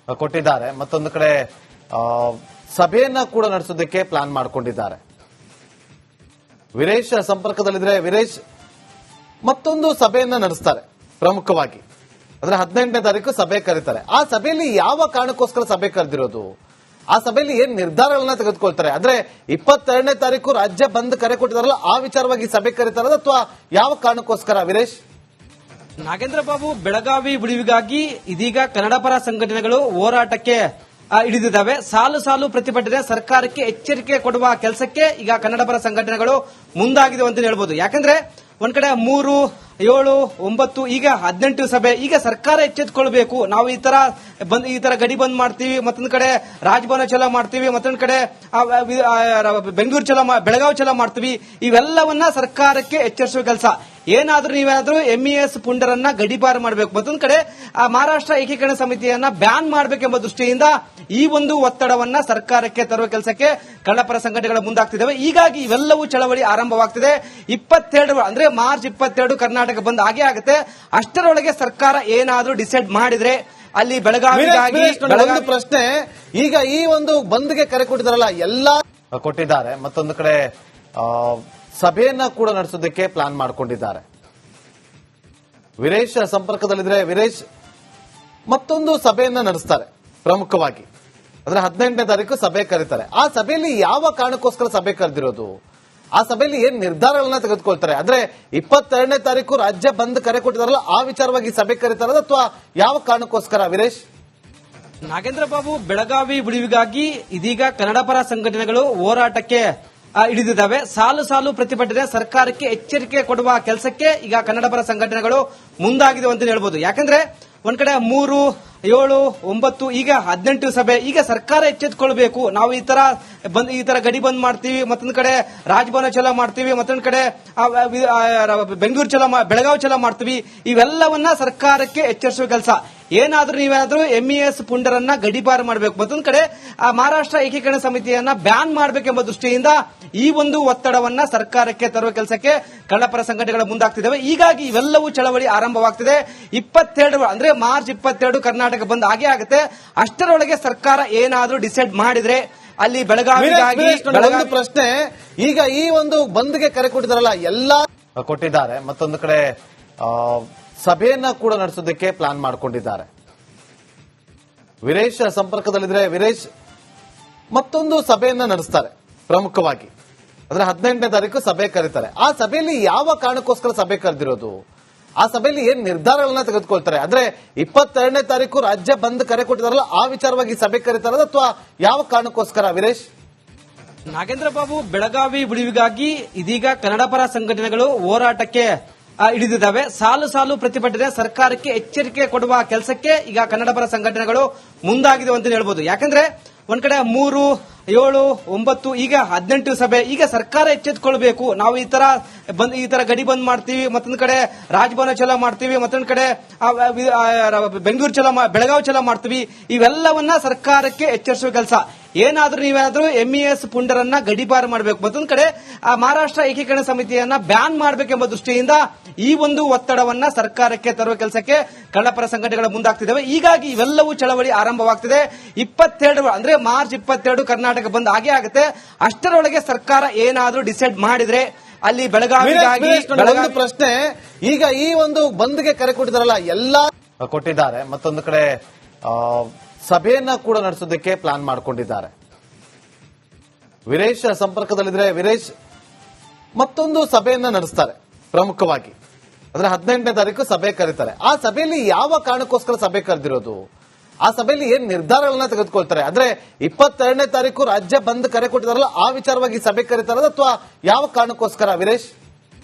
ಕೊಟ್ಟಿದ್ದಾರೆ. ಮತ್ತೊಂದು ಕಡೆ ಸಭೆಯನ್ನ ಕೂಡ ನಡೆಸೋದಕ್ಕೆ ಪ್ಲಾನ್ ಮಾಡಿಕೊಂಡಿದ್ದಾರೆ. ವೀರೇಶ್ ಸಂಪರ್ಕದಲ್ಲಿದ್ರೆ ವೀರೇಶ್, ಮತ್ತೊಂದು ಸಭೆಯನ್ನ ನಡೆಸ್ತಾರೆ ಪ್ರಮುಖವಾಗಿ. ಅಂದ್ರೆ 18ನೇ ತಾರೀಕು ಸಭೆ ಕರೀತಾರೆ. ಆ ಸಭೆಯಲ್ಲಿ ಯಾವ ಕಾರಣಕ್ಕೋಸ್ಕರ ಸಭೆ ಕರೆದಿರೋದು, ಆ ಸಭೆಯಲ್ಲಿ ಏನ್ ನಿರ್ಧಾರಗಳನ್ನ ತೆಗೆದುಕೊಳ್ತಾರೆ? ಅಂದ್ರೆ 22ನೇ ತಾರೀಕು ರಾಜ್ಯ ಬಂದ್ ಕರೆ ಕೊಟ್ಟಿದಾರಲ್ಲ, ಆ ವಿಚಾರವಾಗಿ ಸಭೆ ಕರೀತಾರ ಅಥವಾ ಯಾವ ಕಾರಣಕ್ಕೋಸ್ಕರ ವೀರೇಶ್? ನಾಗೇಂದ್ರ ಬಾಬು, ಬೆಳಗಾವಿ ಉಳಿವಿಗಾಗಿ ಇದೀಗ ಕನ್ನಡ ಪರ ಸಂಘಟನೆಗಳು ಹೋರಾಟಕ್ಕೆ ಹಿಡಿದಿದ್ದಾವೆ. ಸಾಲು ಸಾಲು ಪ್ರತಿಭಟನೆ, ಸರ್ಕಾರಕ್ಕೆ ಎಚ್ಚರಿಕೆ ಕೊಡುವ ಕೆಲಸಕ್ಕೆ ಈಗ ಕನ್ನಡ ಪರ ಸಂಘಟನೆಗಳು ಮುಂದಾಗಿದೆ ಅಂತ ಹೇಳ್ಬೋದು. ಯಾಕಂದ್ರೆ ಒಂದ್ ಕಡೆ 3, 7, 9 ಈಗ 18 ಸಭೆ. ಈಗ ಸರ್ಕಾರ ಎಚ್ಚೆತ್ತುಕೊಳ್ಬೇಕು. ನಾವು ಈ ತರ ಗಡಿ ಬಂದ್ ಮಾಡ್ತೀವಿ, ಮತ್ತೊಂದ್ ಕಡೆ ರಾಜಭವನ ಚಲೋ ಮಾಡ್ತೀವಿ, ಮತ್ತೊಂದ್ ಕಡೆ ಬೆಂಗಳೂರು ಚಲೋ, ಬೆಳಗಾವಿ ಚಲೋ ಮಾಡ್ತೀವಿ. ಇವೆಲ್ಲವನ್ನ ಸರ್ಕಾರಕ್ಕೆ ಎಚ್ಚರಿಸುವ ಕೆಲಸ. ನೀವೇನಾದ್ರೂ MES ಪುಂಡರನ್ನ ಗಡಿಪಾರು ಮಾಡಬೇಕು, ಮತ್ತೊಂದ್ ಕಡೆ ಮಹಾರಾಷ್ಟ್ರ ಏಕೀಕರಣ ಸಮಿತಿಯನ್ನ ಬ್ಯಾನ್ ಮಾಡಬೇಕೆಂಬ ದೃಷ್ಟಿಯಿಂದ ಈ ಒಂದು ಒತ್ತಡವನ್ನ ಸರ್ಕಾರಕ್ಕೆ ತರುವ ಕೆಲಸಕ್ಕೆ ಕನ್ನಡಪರ ಸಂಘಟನೆಗಳು ಮುಂದಾಗ್ತಿದ್ದಾವೆ. ಹೀಗಾಗಿ ಇವೆಲ್ಲವೂ ಚಳವಳಿ ಆರಂಭವಾಗ್ತಿದೆ. 22 ಅಂದ್ರೆ ಮಾರ್ಚ್ 22 ಕರ್ನಾಟಕ ಬಂದ್ ಆಗೇ ಆಗುತ್ತೆ. ಅಷ್ಟರೊಳಗೆ ಸರ್ಕಾರ ಏನಾದ್ರೂ ಡಿಸೈಡ್ ಮಾಡಿದ್ರೆ ಅಲ್ಲಿ ಬೆಳಗಾವಿಗಾಗಿ ಪ್ರಶ್ನೆ, ಈಗ ಈ ಒಂದು ಬಂದ್ಗೆ ಕರೆ ಕೊಟ್ಟಿದಾರಲ್ಲ, ಎಲ್ಲಾ ಕೊಟ್ಟಿದ್ದಾರೆ. ಮತ್ತೊಂದು ಕಡೆ ಸಭೆಯನ್ನ ಕೂಡ ನಡೆಸೋದಕ್ಕೆ ಪ್ಲಾನ್ ಮಾಡಿಕೊಂಡಿದ್ದಾರೆ. ವೀರೇಶ್ ಸಂಪರ್ಕದಲ್ಲಿದ್ರೆ ವೀರೇಶ್, ಮತ್ತೊಂದು ಸಭೆಯನ್ನ ನಡೆಸ್ತಾರೆ ಪ್ರಮುಖವಾಗಿ. ಅಂದ್ರೆ 18ನೇ ತಾರೀಕು ಸಭೆ ಕರೀತಾರೆ. ಆ ಸಭೆಯಲ್ಲಿ ಯಾವ ಕಾರಣಕ್ಕೋಸ್ಕರ ಸಭೆ ಕರೆದಿರೋದು, ಆ ಸಭೆಯಲ್ಲಿ ಏನ್ ನಿರ್ಧಾರಗಳನ್ನ ತೆಗೆದುಕೊಳ್ತಾರೆ? ಅಂದ್ರೆ 22ನೇ ತಾರೀಕು ರಾಜ್ಯ ಬಂದ್ ಕರೆ ಕೊಟ್ಟಿದಾರಲ್ಲ, ಆ ವಿಚಾರವಾಗಿ ಸಭೆ ಕರೀತಾರ ಅಥವಾ ಯಾವ ಕಾರಣಕ್ಕೋಸ್ಕರ ವೀರೇಶ್? ನಾಗೇಂದ್ರ ಬಾಬು, ಬೆಳಗಾವಿ ಉಳಿವಿಗಾಗಿ ಇದೀಗ ಕನ್ನಡ ಪರ ಸಂಘಟನೆಗಳು ಹೋರಾಟಕ್ಕೆ ಹಿಡಿದಿದ್ದಾವೆ. ಸಾಲು ಸಾಲು ಪ್ರತಿಭಟನೆ, ಸರ್ಕಾರಕ್ಕೆ ಎಚ್ಚರಿಕೆ ಕೊಡುವ ಕೆಲಸಕ್ಕೆ ಈಗ ಕನ್ನಡ ಪರ ಸಂಘಟನೆಗಳು ಮುಂದಾಗಿದೆ ಅಂತ ಹೇಳ್ಬೋದು. ಯಾಕಂದ್ರೆ ಒಂದ್ ಕಡೆ 3, 7, 9 ಈಗ 18 ಸಭೆ. ಈಗ ಸರ್ಕಾರ ಎಚ್ಚೆತ್ತುಕೊಳ್ಬೇಕು. ನಾವು ಈ ತರ ಗಡಿ ಬಂದ್ ಮಾಡ್ತೀವಿ, ಮತ್ತೊಂದ್ ಕಡೆ ರಾಜಭವನ ಚಲೋ ಮಾಡ್ತೀವಿ, ಮತ್ತೊಂದ್ ಕಡೆ ಬೆಂಗಳೂರು ಚಲೋ, ಬೆಳಗಾವಿ ಚಲೋ ಮಾಡ್ತೀವಿ. ಇವೆಲ್ಲವನ್ನ ಸರ್ಕಾರಕ್ಕೆ ಎಚ್ಚರಿಸುವ ಕೆಲಸ. ನೀವೇನಾದ್ರೂ MES ಪುಂಡರನ್ನ ಗಡಿಪಾರು ಮಾಡಬೇಕು, ಮತ್ತೊಂದ್ ಕಡೆ ಮಹಾರಾಷ್ಟ್ರ ಏಕೀಕರಣ ಸಮಿತಿಯನ್ನ ಬ್ಯಾನ್ ಮಾಡಬೇಕೆಂಬ ದೃಷ್ಟಿಯಿಂದ ಈ ಒಂದು ಒತ್ತಡವನ್ನ ಸರ್ಕಾರಕ್ಕೆ ತರುವ ಕೆಲಸಕ್ಕೆ ಕನ್ನಡಪರ ಸಂಘಟನೆಗಳು ಮುಂದಾಗ್ತಿದ್ದಾವೆ. ಹೀಗಾಗಿ ಇವೆಲ್ಲವೂ ಚಳವಳಿ ಆರಂಭವಾಗ್ತಿದೆ. 22 ಅಂದ್ರೆ ಮಾರ್ಚ್ 22 ಕರ್ನಾಟಕ ಬಂದ್ ಆಗೇ ಆಗುತ್ತೆ. ಅಷ್ಟರೊಳಗೆ ಸರ್ಕಾರ ಏನಾದ್ರೂ ಡಿಸೈಡ್ ಮಾಡಿದ್ರೆ ಅಲ್ಲಿ ಬೆಳಗಾವಿಗಾಗಿ ಪ್ರಶ್ನೆ, ಈಗ ಈ ಒಂದು ಬಂದ್ಗೆ ಕರೆ ಕೊಟ್ಟಿದಾರಲ್ಲ, ಎಲ್ಲಾ ಕೊಟ್ಟಿದ್ದಾರೆ. ಮತ್ತೊಂದು ಕಡೆ ಸಭೆಯನ್ನ ಕೂಡ ನಡೆಸೋದಕ್ಕೆ ಪ್ಲಾನ್ ಮಾಡಿಕೊಂಡಿದ್ದಾರೆ. ವೀರೇಶ್ ಸಂಪರ್ಕದಲ್ಲಿದ್ರೆ ವೀರೇಶ್, ಮತ್ತೊಂದು ಸಭೆಯನ್ನ ನಡೆಸ್ತಾರೆ ಪ್ರಮುಖವಾಗಿ. ಅಂದ್ರೆ 18ನೇ ತಾರೀಕು ಸಭೆ ಕರೀತಾರೆ. ಆ ಸಭೆಯಲ್ಲಿ ಯಾವ ಕಾರಣಕ್ಕೋಸ್ಕರ ಸಭೆ ಕರೆದಿರೋದು, ಆ ಸಭೆಯಲ್ಲಿ ಏನ್ ನಿರ್ಧಾರಗಳನ್ನ ತೆಗೆದುಕೊಳ್ತಾರೆ? ಅಂದ್ರೆ 22ನೇ ತಾರೀಕು ರಾಜ್ಯ ಬಂದ್ ಕರೆ ಕೊಟ್ಟಿದಾರಲ್ಲ, ಆ ವಿಚಾರವಾಗಿ ಸಭೆ ಕರೀತಾರ ಅಥವಾ ಯಾವ ಕಾರಣಕ್ಕೋಸ್ಕರ ವೀರೇಶ್? ನಾಗೇಂದ್ರ ಬಾಬು, ಬೆಳಗಾವಿ ಉಳಿವಿಗಾಗಿ ಇದೀಗ ಕನ್ನಡ ಪರ ಸಂಘಟನೆಗಳು ಹೋರಾಟಕ್ಕೆ ಹಿಡಿದಿದ್ದಾವೆ. ಸಾಲು ಸಾಲು ಪ್ರತಿಭಟನೆ, ಸರ್ಕಾರಕ್ಕೆ ಎಚ್ಚರಿಕೆ ಕೊಡುವ ಕೆಲಸಕ್ಕೆ ಈಗ ಕನ್ನಡ ಪರ ಸಂಘಟನೆಗಳು ಮುಂದಾಗಿದೆ ಅಂತ ಹೇಳ್ಬೋದು. ಯಾಕಂದ್ರೆ ಒಂದ್ ಕಡೆ 3, 7, 9 ಈಗ 18 ಸಭೆ. ಈಗ ಸರ್ಕಾರ ಎಚ್ಚೆತ್ತುಕೊಳ್ಬೇಕು. ನಾವು ಈ ತರ ಗಡಿ ಬಂದ್ ಮಾಡ್ತೀವಿ, ಮತ್ತೊಂದ್ ಕಡೆ ರಾಜಭವನ ಚಲೋ ಮಾಡ್ತೀವಿ, ಮತ್ತೊಂದ್ ಕಡೆ ಬೆಂಗಳೂರು ಚಲೋ, ಬೆಳಗಾವಿ ಚಲೋ ಮಾಡ್ತೀವಿ. ಇವೆಲ್ಲವನ್ನ ಸರ್ಕಾರಕ್ಕೆ ಎಚ್ಚರಿಸುವ ಕೆಲಸ. ನೀವೇನಾದ್ರೂ MES ಪುಂಡರನ್ನ ಗಡಿಪಾರು ಮಾಡಬೇಕು, ಮತ್ತೊಂದ್ ಕಡೆ ಮಹಾರಾಷ್ಟ್ರ ಏಕೀಕರಣ ಸಮಿತಿಯನ್ನ ಬ್ಯಾನ್ ಮಾಡಬೇಕೆಂಬ ದೃಷ್ಟಿಯಿಂದ ಈ ಒಂದು ಒತ್ತಡವನ್ನ ಸರ್ಕಾರಕ್ಕೆ ತರುವ ಕೆಲಸಕ್ಕೆ ಕನ್ನಡಪರ ಸಂಘಟನೆಗಳು ಮುಂದಾಗ್ತಿದ್ದಾವೆ. ಹೀಗಾಗಿ ಇವೆಲ್ಲವೂ ಚಳವಳಿ ಆರಂಭವಾಗ್ತಿದೆ. 22 ಅಂದ್ರೆ ಮಾರ್ಚ್ 22 ಕರ್ನಾಟಕ ಬಂದ್ ಆಗೇ ಆಗುತ್ತೆ. ಅಷ್ಟರೊಳಗೆ ಸರ್ಕಾರ ಏನಾದ್ರೂ ಡಿಸೈಡ್ ಮಾಡಿದ್ರೆ ಅಲ್ಲಿ ಬೆಳಗಾವಿಗಾಗಿ ಪ್ರಶ್ನೆ, ಈಗ ಈ ಒಂದು ಬಂದ್ಗೆ ಕರೆ ಕೊಟ್ಟಿದಾರಲ್ಲ, ಎಲ್ಲಾ ಕೊಟ್ಟಿದ್ದಾರೆ. ಮತ್ತೊಂದು ಕಡೆ ಸಭೆಯನ್ನ ಕೂಡ ನಡೆಸೋದಕ್ಕೆ ಪ್ಲಾನ್ ಮಾಡಿಕೊಂಡಿದ್ದಾರೆ. ವೀರೇಶ್ ಸಂಪರ್ಕದಲ್ಲಿದ್ರೆ ವೀರೇಶ್, ಮತ್ತೊಂದು ಸಭೆಯನ್ನ ನಡೆಸ್ತಾರೆ ಪ್ರಮುಖವಾಗಿ. ಅಂದ್ರೆ 18ನೇ ತಾರೀಕು ಸಭೆ ಕರೀತಾರೆ. ಆ ಸಭೆಯಲ್ಲಿ ಯಾವ ಕಾರಣಕ್ಕೋಸ್ಕರ ಸಭೆ ಕರೆದಿರೋದು, ಆ ಸಭೆಯಲ್ಲಿ ಏನ್ ನಿರ್ಧಾರಗಳನ್ನ ತೆಗೆದುಕೊಳ್ತಾರೆ? ಅಂದ್ರೆ 22ನೇ ತಾರೀಕು ರಾಜ್ಯ ಬಂದ್ ಕರೆ ಕೊಟ್ಟಿದಾರಲ್ಲ, ಆ ವಿಚಾರವಾಗಿ ಸಭೆ ಕರೀತಾರ ಅಥವಾ ಯಾವ ಕಾರಣಕ್ಕೋಸ್ಕರ ವೀರೇಶ್?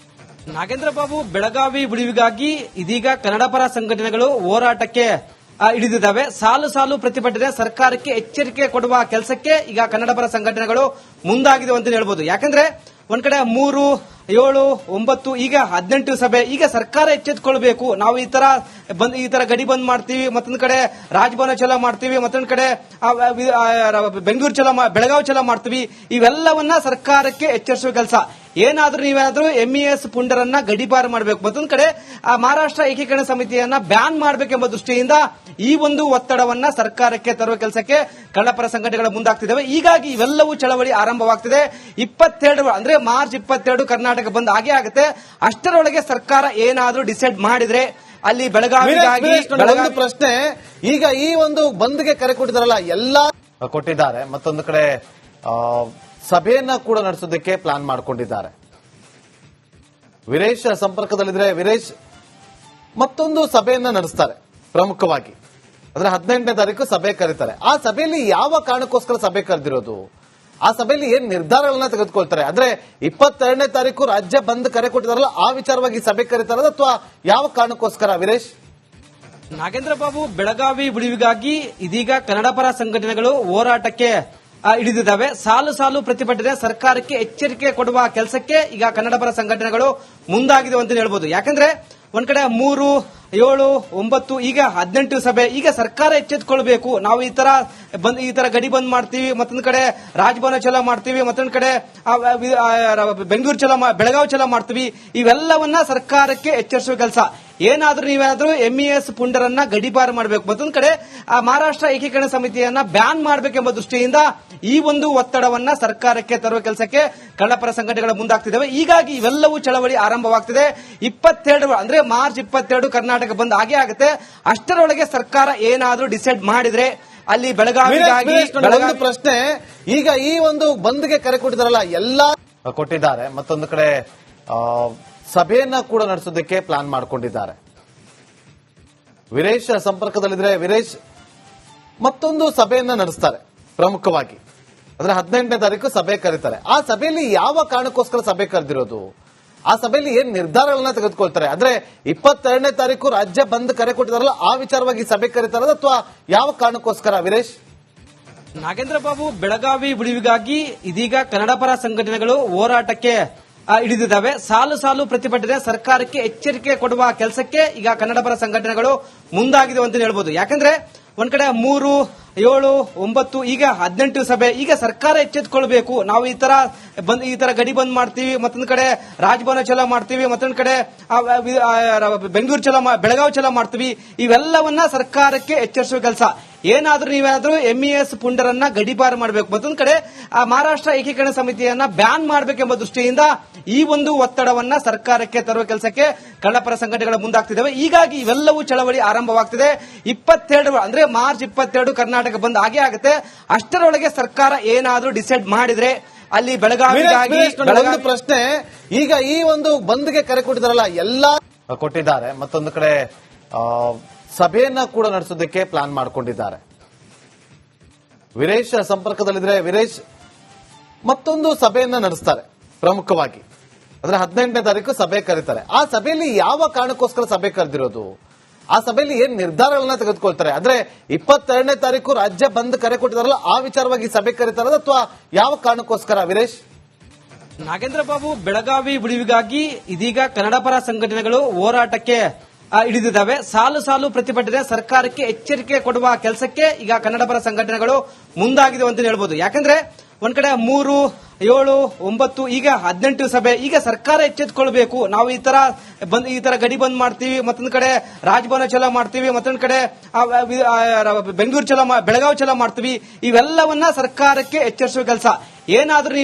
ನಾಗೇಂದ್ರ ಬಾಬು, ಬೆಳಗಾವಿ ಉಳಿವಿಗಾಗಿ ಇದೀಗ ಕನ್ನಡ ಪರ ಸಂಘಟನೆಗಳು ಹೋರಾಟಕ್ಕೆ ಹಿಡಿದಿದ್ದಾವೆ. ಸಾಲು ಸಾಲು ಪ್ರತಿಭಟನೆ, ಸರ್ಕಾರಕ್ಕೆ ಎಚ್ಚರಿಕೆ ಕೊಡುವ ಕೆಲಸಕ್ಕೆ ಈಗ ಕನ್ನಡ ಪರ ಸಂಘಟನೆಗಳು ಮುಂದಾಗಿದೆ ಅಂತ ಹೇಳ್ಬೋದು. ಯಾಕಂದ್ರೆ ಒಂದ್ ಕಡೆ 3, 7, 9 ಈಗ 18 ಸಭೆ. ಈಗ ಸರ್ಕಾರ ಎಚ್ಚೆತ್ತುಕೊಳ್ಬೇಕು. ನಾವು ಈ ತರ ಗಡಿ ಬಂದ್ ಮಾಡ್ತೀವಿ, ಮತ್ತೊಂದ್ ಕಡೆ ರಾಜಭವನ ಚಲೋ ಮಾಡ್ತೀವಿ, ಮತ್ತೊಂದ್ ಕಡೆ ಬೆಂಗಳೂರು ಚಲೋ, ಬೆಳಗಾವಿ ಚಲೋ ಮಾಡ್ತೀವಿ. ಇವೆಲ್ಲವನ್ನ ಸರ್ಕಾರಕ್ಕೆ ಎಚ್ಚರಿಸುವ ಕೆಲಸ. ಏನಾದ್ರೂ ನೀವೇನಾದ್ರೂ MES ಪುಂಡರನ್ನ ಗಡಿಪಾರು ಮಾಡಬೇಕು, ಮತ್ತೊಂದು ಕಡೆ ಮಹಾರಾಷ್ಟ್ರ ಏಕೀಕರಣ ಸಮಿತಿಯನ್ನ ಬ್ಯಾನ್ ಮಾಡಬೇಕೆಂಬ ದೃಷ್ಟಿಯಿಂದ ಈ ಒಂದು ಒತ್ತಡವನ್ನ ಸರ್ಕಾರಕ್ಕೆ ತರುವ ಕೆಲಸಕ್ಕೆ ಕನ್ನಡಪರ ಸಂಘಟನೆಗಳು ಮುಂದಾಗ್ತಿದ್ದಾವೆ. ಹೀಗಾಗಿ ಇವೆಲ್ಲವೂ ಚಳವಳಿ ಆರಂಭವಾಗ್ತಿದೆ. 22 ಅಂದ್ರೆ ಮಾರ್ಚ್ 22 ಕರ್ನಾಟಕ ಬಂದ್ ಆಗೇ ಆಗುತ್ತೆ. ಅಷ್ಟರೊಳಗೆ ಸರ್ಕಾರ ಏನಾದ್ರೂ ಡಿಸೈಡ್ ಮಾಡಿದ್ರೆ ಅಲ್ಲಿ ಬೆಳಗಾವಿಗಾಗಿ ಒಂದು ಪ್ರಶ್ನೆ, ಈಗ ಈ ಒಂದು ಬಂದ್ಗೆ ಕರೆ ಕೊಟ್ಟಿದಾರಲ್ಲ ಎಲ್ಲಾ ಕೊಟ್ಟಿದ್ದಾರೆ, ಮತ್ತೊಂದು ಕಡೆ ಸಭೆಯನ್ನ ಕೂಡ ನಡೆಸೋದಕ್ಕೆ ಪ್ಲಾನ್ ಮಾಡಿಕೊಂಡಿದ್ದಾರೆ. ವೀರೇಶ್ ಸಂಪರ್ಕದಲ್ಲಿದ್ರೆ, ವೀರೇಶ್ ಮತ್ತೊಂದು ಸಭೆಯನ್ನ ನಡೆಸ್ತಾರೆ ಪ್ರಮುಖವಾಗಿ, ಅಂದ್ರೆ 18ನೇ ತಾರೀಕು ಸಭೆ ಕರೀತಾರೆ. ಆ ಸಭೆಯಲ್ಲಿ ಯಾವ ಕಾರಣಕ್ಕೋಸ್ಕರ ಸಭೆ ಕರೆದಿರೋದು, ಆ ಸಭೆಯಲ್ಲಿ ಏನ್ ನಿರ್ಧಾರಗಳನ್ನ ತೆಗೆದುಕೊಳ್ತಾರೆ? ಅಂದ್ರೆ 22ನೇ ತಾರೀಕು ರಾಜ್ಯ ಬಂದ್ ಕರೆ ಕೊಟ್ಟಿದಾರಲ್ಲ ಆ ವಿಚಾರವಾಗಿ ಸಭೆ ಕರೀತಾರ ಅಥವಾ ಯಾವ ಕಾರಣಕ್ಕೋಸ್ಕರ ವೀರೇಶ್? ನಾಗೇಂದ್ರ ಬಾಬು, ಬೆಳಗಾವಿ ಉಳಿವಿಗಾಗಿ ಇದೀಗ ಕನ್ನಡಪರ ಸಂಘಟನೆಗಳು ಹೋರಾಟಕ್ಕೆ ಹಿಡಿದಿದ್ದಾವೆ. ಸಾಲು ಸಾಲು ಪ್ರತಿಭಟನೆ, ಸರ್ಕಾರಕ್ಕೆ ಎಚ್ಚರಿಕೆ ಕೊಡುವ ಕೆಲಸಕ್ಕೆ ಈಗ ಕನ್ನಡಪರ ಸಂಘಟನೆಗಳು ಮುಂದಾಗಿದೆ ಅಂತ ಹೇಳ್ಬೋದು. ಯಾಕಂದ್ರೆ ಒಂದ್ ಕಡೆ 3, 7, 9 ಈಗ 18 ಸಭೆ. ಈಗ ಸರ್ಕಾರ ಎಚ್ಚೆತ್ತುಕೊಳ್ಬೇಕು. ನಾವು ಈ ತರ ಗಡಿ ಬಂದ್ ಮಾಡ್ತೀವಿ, ಮತ್ತೊಂದ್ ಕಡೆ ರಾಜಭವನ ಚಲೋ ಮಾಡ್ತೀವಿ, ಮತ್ತೊಂದ್ ಕಡೆ ಬೆಂಗಳೂರು ಚಲೋ, ಬೆಳಗಾವಿ ಚಲೋ ಮಾಡ್ತೀವಿ. ಇವೆಲ್ಲವನ್ನ ಸರ್ಕಾರಕ್ಕೆ ಎಚ್ಚರಿಸುವ ಕೆಲಸ. ಏನಾದ್ರೂ ನೀವೇನಾದ್ರೂ MES ಪುಂಡರನ್ನ ಗಡಿಪಾರು ಮಾಡಬೇಕು, ಮತ್ತೊಂದ್ ಕಡೆ ಮಹಾರಾಷ್ಟ್ರ ಏಕೀಕರಣ ಸಮಿತಿಯನ್ನ ಬ್ಯಾನ್ ಮಾಡಬೇಕೆಂಬ ದೃಷ್ಟಿಯಿಂದ ಈ ಒಂದು ಒತ್ತಡವನ್ನ ಸರ್ಕಾರಕ್ಕೆ ತರುವ ಕೆಲಸಕ್ಕೆ ಕನ್ನಡಪರ ಸಂಘಟನೆಗಳು ಮುಂದಾಗ್ತಿದ್ದಾವೆ. ಹೀಗಾಗಿ ಇವೆಲ್ಲವೂ ಚಳವಳಿ ಆರಂಭವಾಗ್ತಿದೆ. 22 ಅಂದ್ರೆ ಮಾರ್ಚ್ 22 ಕರ್ನಾಟಕ ಬಂದ್ ಆಗೇ ಆಗುತ್ತೆ. ಅಷ್ಟರೊಳಗೆ ಸರ್ಕಾರ ಏನಾದ್ರೂ ಡಿಸೈಡ್ ಮಾಡಿದ್ರೆ ಅಲ್ಲಿ ಬೆಳಗಾವಿಗಾಗಿ ಒಂದು ಪ್ರಶ್ನೆ, ಈಗ ಈ ಒಂದು ಬಂದ್ಗೆ ಕರೆ ಕೊಟ್ಟಿದಾರಲ್ಲ ಎಲ್ಲಾ ಕೊಟ್ಟಿದ್ದಾರೆ, ಮತ್ತೊಂದು ಕಡೆ ಸಭೆಯನ್ನ ಕೂಡ ನಡೆಸೋದಕ್ಕೆ ಪ್ಲಾನ್ ಮಾಡಿಕೊಂಡಿದ್ದಾರೆ. ವೀರೇಶ್ ಸಂಪರ್ಕದಲ್ಲಿದ್ರೆ, ವೀರೇಶ್ ಮತ್ತೊಂದು ಸಭೆಯನ್ನ ನಡೆಸ್ತಾರೆ ಪ್ರಮುಖವಾಗಿ, ಅಂದ್ರೆ 18ನೇ ತಾರೀಕು ಸಭೆ ಕರೀತಾರೆ. ಆ ಸಭೆಯಲ್ಲಿ ಯಾವ ಕಾರಣಕ್ಕೋಸ್ಕರ ಸಭೆ ಕರೆದಿರೋದು, ಆ ಸಭೆಯಲ್ಲಿ ಏನ್ ನಿರ್ಧಾರಗಳನ್ನ ತೆಗೆದುಕೊಳ್ತಾರೆ? ಅಂದ್ರೆ 22ನೇ ತಾರೀಕು ರಾಜ್ಯ ಬಂದ್ ಕರೆ ಕೊಟ್ಟಿದಾರಲ್ಲ ಆ ವಿಚಾರವಾಗಿ ಸಭೆ ಕರೀತಾರ ಅಥವಾ ಯಾವ ಕಾರಣಕ್ಕೋಸ್ಕರ ವೀರೇಶ್? ನಾಗೇಂದ್ರ ಬಾಬು, ಬೆಳಗಾವಿ ಉಳಿವಿಗಾಗಿ ಇದೀಗ ಕನ್ನಡಪರ ಸಂಘಟನೆಗಳು ಹೋರಾಟಕ್ಕೆ ಹಿಡಿದಿದ್ದಾವೆ. ಸಾಲು ಸಾಲು ಪ್ರತಿಭಟನೆ, ಸರ್ಕಾರಕ್ಕೆ ಎಚ್ಚರಿಕೆ ಕೊಡುವ ಕೆಲಸಕ್ಕೆ ಈಗ ಕನ್ನಡಪರ ಸಂಘಟನೆಗಳು ಮುಂದಾಗಿದೆ ಅಂತ ಹೇಳ್ಬೋದು. ಯಾಕಂದ್ರೆ ಒಂದ್ ಕಡೆ 3, 7, 9 ಈಗ 18 ಸಭೆ. ಈಗ ಸರ್ಕಾರ ಎಚ್ಚೆತ್ತುಕೊಳ್ಬೇಕು. ನಾವು ಈ ತರ ಗಡಿ ಬಂದ್ ಮಾಡ್ತೀವಿ, ಮತ್ತೊಂದ್ ಕಡೆ ರಾಜಭವನ ಚಲೋ ಮಾಡ್ತೀವಿ, ಮತ್ತೊಂದ್ ಕಡೆ ಬೆಂಗಳೂರು ಚಲೋ, ಬೆಳಗಾವಿ ಚಲೋ ಮಾಡ್ತೀವಿ. ಇವೆಲ್ಲವನ್ನ ಸರ್ಕಾರಕ್ಕೆ ಎಚ್ಚರಿಸುವ ಕೆಲಸ. ಏನಾದ್ರೂ ನೀವೇನಾದ್ರೂ MES ಪುಂಡರನ್ನ ಗಡಿಪಾರು ಮಾಡಬೇಕು, ಮತ್ತೊಂದ್ ಕಡೆ ಮಹಾರಾಷ್ಟ್ರ ಏಕೀಕರಣ ಸಮಿತಿಯನ್ನ ಬ್ಯಾನ್ ಮಾಡಬೇಕೆಂಬ ದೃಷ್ಟಿಯಿಂದ ಈ ಒಂದು ಒತ್ತಡವನ್ನ ಸರ್ಕಾರಕ್ಕೆ ತರುವ ಕೆಲಸಕ್ಕೆ ಕನ್ನಡಪರ ಸಂಘಟನೆಗಳು ಮುಂದಾಗ್ತಿದ್ದಾವೆ. ಹೀಗಾಗಿ ಇವೆಲ್ಲವೂ ಚಳವಳಿ ಆರಂಭವಾಗ್ತಿದೆ. 22 ಅಂದ್ರೆ ಮಾರ್ಚ್ 22 ಕರ್ನಾಟಕ ಬಂದ್ ಆಗೇ ಆಗುತ್ತೆ. ಅಷ್ಟರೊಳಗೆ ಸರ್ಕಾರ ಏನಾದ್ರೂ ಡಿಸೈಡ್ ಮಾಡಿದ್ರೆ ಅಲ್ಲಿ ಬೆಳಗಾವಿಗಾಗಿ ಒಂದು ಪ್ರಶ್ನೆ, ಈಗ ಈ ಒಂದು ಬಂದ್ಗೆ ಕರೆ ಕೊಟ್ಟಿದಾರಲ್ಲ ಎಲ್ಲಾ ಕೊಟ್ಟಿದ್ದಾರೆ, ಮತ್ತೊಂದು ಕಡೆ ಸಭೆಯನ್ನ ಕೂಡ ನಡೆಸೋದಕ್ಕೆ ಪ್ಲಾನ್ ಮಾಡಿಕೊಂಡಿದ್ದಾರೆ. ವೀರೇಶ್ ಸಂಪರ್ಕದಲ್ಲಿದ್ರೆ, ವೀರೇಶ್ ಮತ್ತೊಂದು ಸಭೆಯನ್ನ ನಡೆಸ್ತಾರೆ ಪ್ರಮುಖವಾಗಿ, ಅಂದ್ರೆ 18ನೇ ತಾರೀಕು ಸಭೆ ಕರೀತಾರೆ. ಆ ಸಭೆಯಲ್ಲಿ ಯಾವ ಕಾರಣಕ್ಕೋಸ್ಕರ ಸಭೆ ಕರೆದಿರೋದು, ಆ ಸಭೆಯಲ್ಲಿ ಏನ್ ನಿರ್ಧಾರಗಳನ್ನ ತೆಗೆದುಕೊಳ್ತಾರೆ? ಅಂದ್ರೆ 22ನೇ ತಾರೀಕು ರಾಜ್ಯ ಬಂದ್ ಕರೆ ಕೊಟ್ಟಿದಾರಲ್ಲ ಆ ವಿಚಾರವಾಗಿ ಸಭೆ ಕರೀತಾರ ಅಥವಾ ಯಾವ ಕಾರಣಕ್ಕೋಸ್ಕರ ವೀರೇಶ್? ನಾಗೇಂದ್ರ ಬಾಬು, ಬೆಳಗಾವಿ ಉಳಿವಿಗಾಗಿ ಇದೀಗ ಕನ್ನಡಪರ ಸಂಘಟನೆಗಳು ಹೋರಾಟಕ್ಕೆ ಹಿಡಿದಿದ್ದಾವೆ. ಸಾಲು ಸಾಲು ಪ್ರತಿಭಟನೆ, ಸರ್ಕಾರಕ್ಕೆ ಎಚ್ಚರಿಕೆ ಕೊಡುವ ಕೆಲಸಕ್ಕೆ ಈಗ ಕನ್ನಡಪರ ಸಂಘಟನೆಗಳು ಮುಂದಾಗಿದೆ ಅಂತ ಹೇಳ್ಬೋದು. ಯಾಕಂದ್ರೆ ಒಂದ್ ಕಡೆ 3, 7, 9 ಈಗ 18 ಸಭೆ. ಈಗ ಸರ್ಕಾರ ಎಚ್ಚೆತ್ತುಕೊಳ್ಬೇಕು. ನಾವು ಈ ತರ ಗಡಿ ಬಂದ್ ಮಾಡ್ತೀವಿ, ಮತ್ತೊಂದ್ ಕಡೆ ರಾಜಭವನ ಚಲೋ ಮಾಡ್ತೀವಿ, ಮತ್ತೊಂದ್ ಕಡೆ ಬೆಂಗಳೂರು ಚಲೋ, ಬೆಳಗಾವಿ ಚಲೋ ಮಾಡ್ತೀವಿ. ಇವೆಲ್ಲವನ್ನ ಸರ್ಕಾರಕ್ಕೆ ಎಚ್ಚರಿಸುವ ಕೆಲಸ. ಏನಾದ್ರೂ